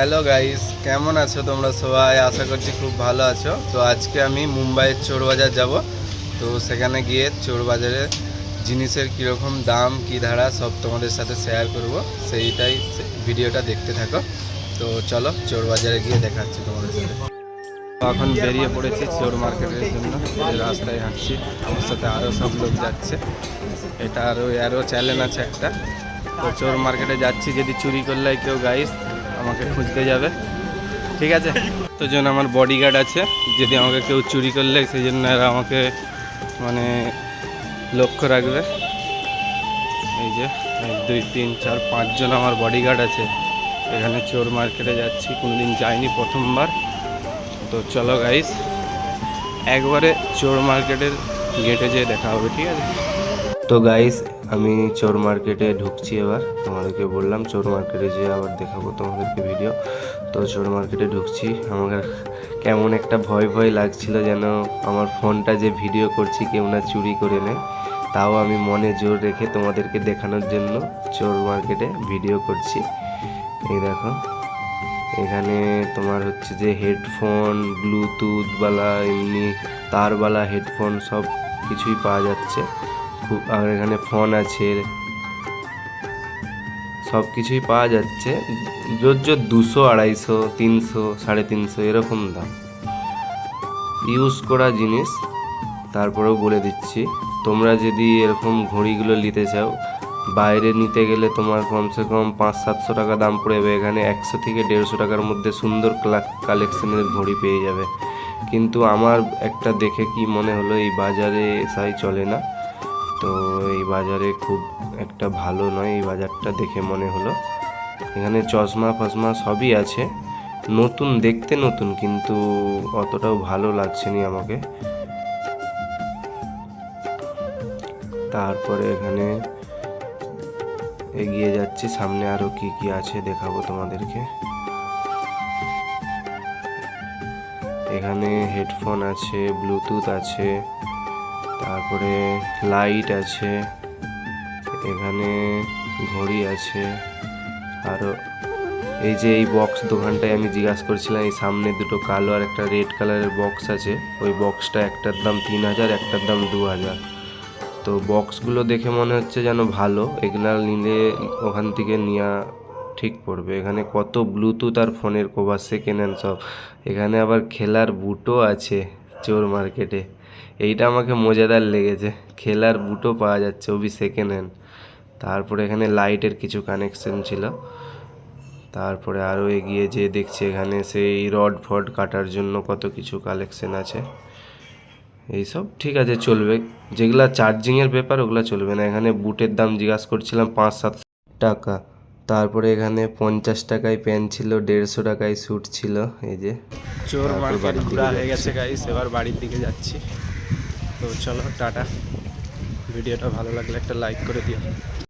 Hello guys, কেমন আছো তোমরা সবাই? আশা করছি খুব ভালো আছো। তো আজকে আমি মুম্বাইয়ের চোর বাজার যাব। তো সেখানে গিয়ে চোর বাজারে জিনিসের কীরকম দাম কী ধারা সব তোমাদের সাথে শেয়ার করব। সেইটাই ভিডিওটা দেখতে থাকো। তো চলো চোর বাজারে গিয়ে দেখাচ্ছি তোমাদের সাথে। এখন বেরিয়ে পড়েছি চোর মার্কেটের জন্য। এই রাস্তায় হাঁটছি, আমার সাথে আরও সব লোক যাচ্ছে। এটা আরও চ্যালেঞ্জ আছে একটা। তো চোর মার্কেটে যাচ্ছি, যদি চুরি করলে কেউ গাইস আমাকে খুঁজতে যাবে, ঠিক আছে? তো জন্য আমার বডিগার্ড আছে, যদি আমাকে কেউ চুরি করলে সেই জন্য এরা আমাকে মানে লক্ষ্য রাখবে। এই যে 1 2 3 4 5 জন আমার বডিগার্ড আছে। এখানে চোর মার্কেটে যাচ্ছি, কোনোদিন যাইনি, প্রথমবার। তো চলো গাইস, একবারে চোর মার্কেটের গেটে যেয়ে দেখা হবে, ঠিক আছে? তো গাইস, আমি চোর মার্কেটে ঢুকছি এবার। তোমাদেরকে বললাম চোর মার্কেটে যেয়ে আবার দেখাবো তোমাদেরকে ভিডিও। তো চোর মার্কেটে ঢুকছি, আমার কেমন একটা ভয় ভয় লাগছিল, যেন আমার ফোনটা যে ভিডিও করছি কেউ না চুরি করে নেয়। তাও আমি মনে জোর রেখে তোমাদেরকে দেখানোর জন্য চোর মার্কেটে ভিডিও করছি। এই দেখো, এখানে তোমার হচ্ছে যে হেডফোন, ব্লুটুথওয়ালা, এমনি তারওয়ালা হেডফোন সব কিছুই পাওয়া যাচ্ছে। আর এখানে ফোন আছে, সব কিছুই পাওয়া যাচ্ছে। জোর 200 250 300 350 এরকম দাম, ইউজ করা জিনিস। তারপরেও বলে দিচ্ছি, তোমরা যদি এরকম ঘড়িগুলো নিতে চাও, বাইরে নিতে গেলে তোমার কমসে কম 500-700 টাকা দাম পড়বে। এখানে 100 থেকে 150 টাকার মধ্যে সুন্দর কালেকশনের ঘড়ি পেয়ে যাবে। কিন্তু আমার একটা দেখে কি মনে হলো, এই বাজারে সাই চলে না। তো এই বাজারে খুব একটা ভালো নয়, এই বাজারটা দেখে মনে হলো। এখানে চশমা ফশমা সবই আছে, নতুন, দেখতে নতুন, কিন্তু অতটাও ভালো লাগছে না আমাকে। তারপরে এখানে এগিয়ে যাচ্ছি, সামনে আরও কি কি আছে দেখাবো তোমাদেরকে। এখানে হেডফোন আছে, ব্লুটুথ আছে, তারপরে লাইট আছে, এখানে ঘড়ি আছে। আরও এই যে এই বক্স দোকানটায় আমি জিজ্ঞাসা করছিলাম, এই সামনে দুটো কালো আর একটা রেড কালারের বক্স আছে। ওই বক্সটা একটার দাম 3000, একটার দাম 2000। তো বক্সগুলো দেখে মনে হচ্ছে যেন ভালো, এগুলো নিলে ওখান থেকে নেওয়া ঠিক পড়বে। এখানে কত ব্লুটুথ আর ফোনের কভার সেকেন্ড হ্যান্ড সব। এখানে আবার খেলার বুটও আছে চোর মার্কেটে, এইটা আমাকে মজাদার লেগেছে। খেলার বুটও পাওয়া যাচ্ছে, ওবি সেকেন্ড হ্যান্ড। তারপরে এখানে লাইটের কিছু কানেকশন ছিল। তারপরে আরও এগিয়ে যেয়ে দেখছি এখানে সেই রড ফড কাটার জন্য কত কিছু কালেকশন আছে। এইসব ঠিক আছে, চলবে। যেগুলা চার্জিংয়ের ব্যাপার ওগুলো চলবে না। এখানে বুটের দাম জিজ্ঞাসা করছিলাম 5-7 টাকা। তারপরে এখানে 50 টাকায় প্যান্ট ছিল, 150 টাকায় স্যুট ছিল। এই যে চোর মার্কেট ঘোরা হয়ে গেছে গাইস, এবার বাড়ির দিকে যাচ্ছি। তো চলো টাটা। ভিডিওটা ভালো লাগলে একটা লাইক করে দিও।